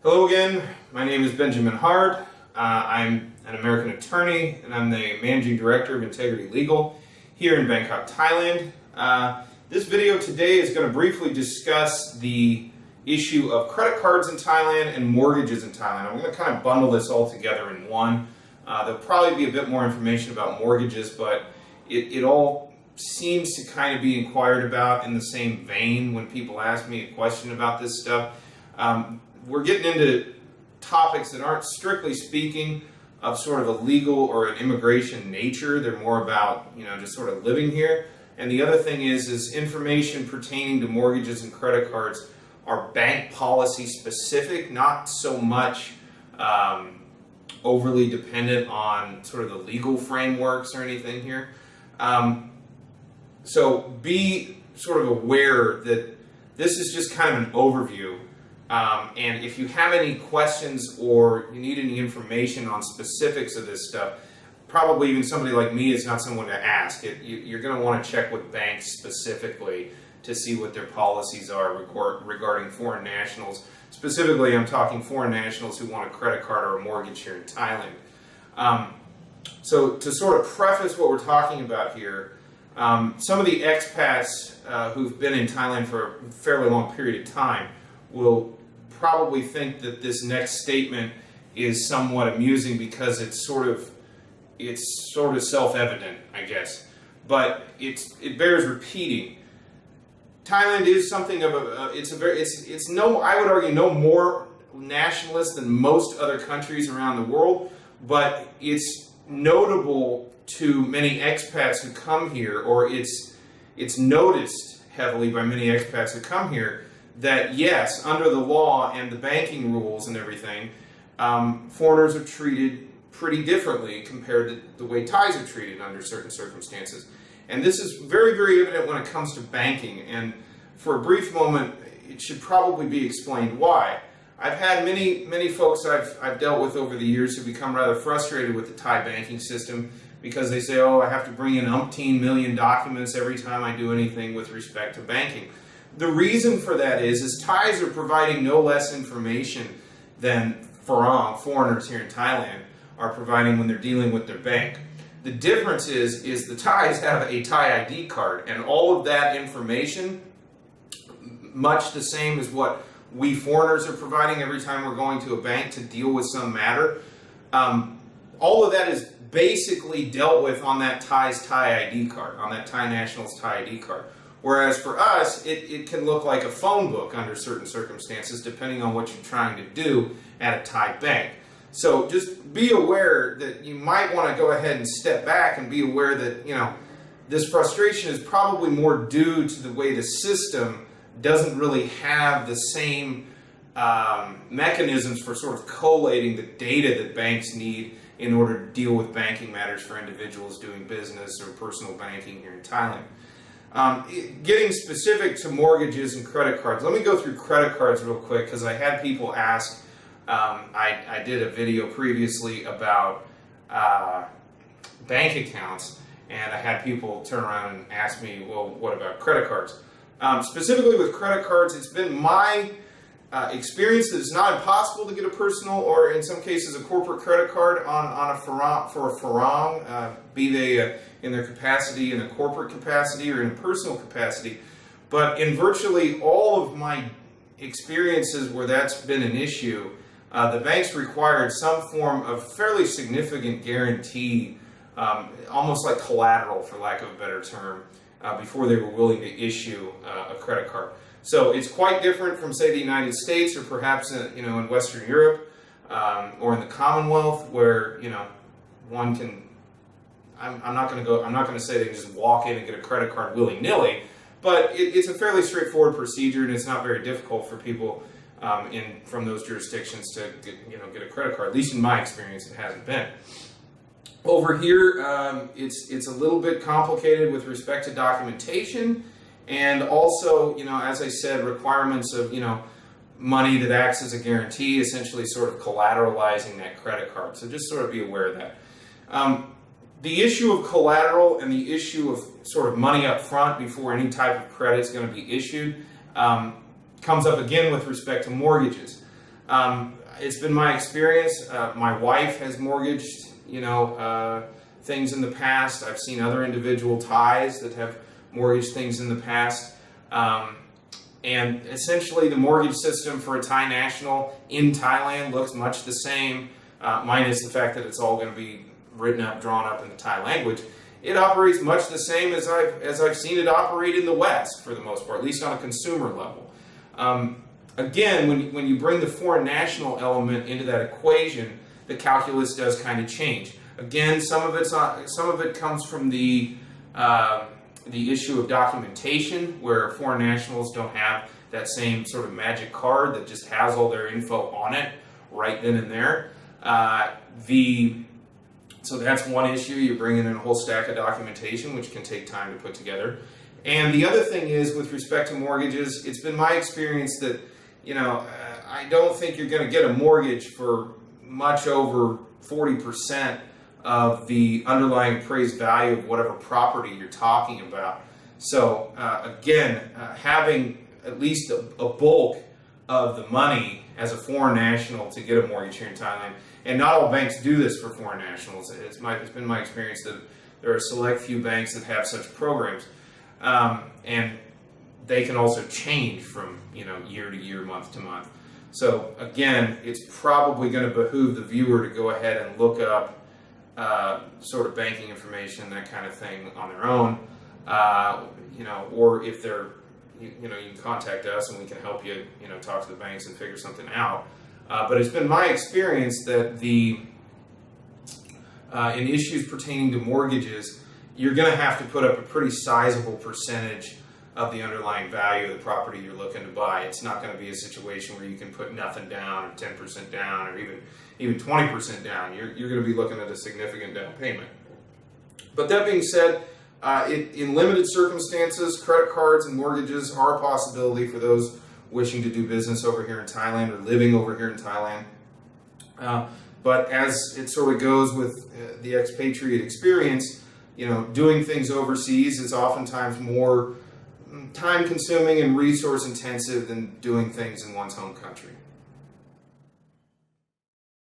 Hello again, my name is Benjamin Hard. I'm an American attorney and I'm the Managing Director of Integrity Legal here in Bangkok, Thailand. This video today is going to briefly discuss the issue of credit cards in Thailand and mortgages in Thailand. I'm going to kind of bundle this all together in one. There'll probably be a bit more information about mortgages, but it all seems to kind of be inquired about in the same vein when people ask me a question about this stuff. We're getting into topics that aren't strictly speaking of sort of a legal or an immigration nature. They're more about, just sort of living here. And the other thing is information pertaining to mortgages and credit cards are bank policy specific, not so much overly dependent on sort of the legal frameworks or anything here. So be sort of aware that this is just kind of an overview. And if you have any questions or you need any information on specifics of this stuff, probably even somebody like me is not someone to ask. You're going to want to check with banks specifically to see what their policies are regarding foreign nationals. Specifically, I'm talking foreign nationals who want a credit card or a mortgage here in Thailand. So to sort of preface what we're talking about here, some of the expats who've been in Thailand for a fairly long period of time will probably think that this next statement is somewhat amusing because it's sort of self-evident, I guess. But it bears repeating. Thailand is something of I would argue no more nationalist than most other countries around the world, but it's notable to many expats who come here, or it's noticed heavily by many expats who come here, that yes, under the law and the banking rules and everything, foreigners are treated pretty differently compared to the way Thais are treated under certain circumstances. And this is very, very evident when it comes to banking. And for a brief moment, it should probably be explained why. I've had many folks I've dealt with over the years who become rather frustrated with the Thai banking system because they say, oh, I have to bring in umpteen million documents every time I do anything with respect to banking. The reason for that is Thais are providing no less information than foreigners here in Thailand are providing when they're dealing with their bank. The difference is the Thais have a Thai ID card, and all of that information, much the same as what we foreigners are providing every time we're going to a bank to deal with some matter, all of that is basically dealt with on that Thai's Thai ID card, on that Thai national's Thai ID card. Whereas for us, it can look like a phone book under certain circumstances, depending on what you're trying to do at a Thai bank. So just be aware that you might want to go ahead and step back and be aware that, this frustration is probably more due to the way the system doesn't really have the same mechanisms for sort of collating the data that banks need in order to deal with banking matters for individuals doing business or personal banking here in Thailand. Getting specific to mortgages and credit cards, let me go through credit cards real quick because I had people ask. I did a video previously about bank accounts, and I had people turn around and ask me, well, what about credit cards? Specifically with credit cards, it's been my experience that it's not impossible to get a personal or in some cases a corporate credit card on a farang, be they in their capacity in a corporate capacity or in a personal capacity. But in virtually all of my experiences where that's been an issue, the banks required some form of fairly significant guarantee, almost like collateral for lack of a better term, before they were willing to issue a credit card. So it's quite different from, say, the United States or perhaps in Western Europe or in the Commonwealth, where one can. I'm not going to say they can just walk in and get a credit card willy-nilly, but it's a fairly straightforward procedure, and it's not very difficult for people from those jurisdictions to get a credit card. At least in my experience, it hasn't been. Over here, it's a little bit complicated with respect to documentation, and also, as I said, requirements of, money that acts as a guarantee, essentially sort of collateralizing that credit card. So just sort of be aware of that. The issue of collateral and the issue of sort of money up front before any type of credit is going to be issued comes up again with respect to mortgages. It's been my experience. My wife has mortgaged, things in the past. I've seen other individual Thais that have mortgaged things in the past. And essentially the mortgage system for a Thai national in Thailand looks much the same, minus the fact that it's all going to be written up, drawn up in the Thai language. It operates much the same as I've seen it operate in the West for the most part, at least on a consumer level. Again, when you bring the foreign national element into that equation, the calculus does kind of change. Again, some of it comes from the issue of documentation, where foreign nationals don't have that same sort of magic card that just has all their info on it right then and there. So that's one issue. You're bringing in a whole stack of documentation, which can take time to put together. And the other thing is, with respect to mortgages, it's been my experience that, I don't think you're going to get a mortgage for much over 40% of the underlying appraised value of whatever property you're talking about. So again, having at least a bulk of the money as a foreign national to get a mortgage here in Thailand, and not all banks do this for foreign nationals. It's been my experience that there are a select few banks that have such programs, and they can also change from year to year, month to month. So again, it's probably going to behoove the viewer to go ahead and look up sort of banking information, that kind of thing, on their own, or if they're, you can contact us and we can help you, talk to the banks and figure something out. But it's been my experience that in issues pertaining to mortgages, you're going to have to put up a pretty sizable percentage of the underlying value of the property you're looking to buy. It's not going to be a situation where you can put nothing down, or 10% down, or even 20% down. You're going to be looking at a significant down payment. But that being said, in limited circumstances, credit cards and mortgages are a possibility for those wishing to do business over here in Thailand or living over here in Thailand. But as it sort of goes with the expatriate experience, doing things overseas is oftentimes more time-consuming and resource-intensive than doing things in one's home country.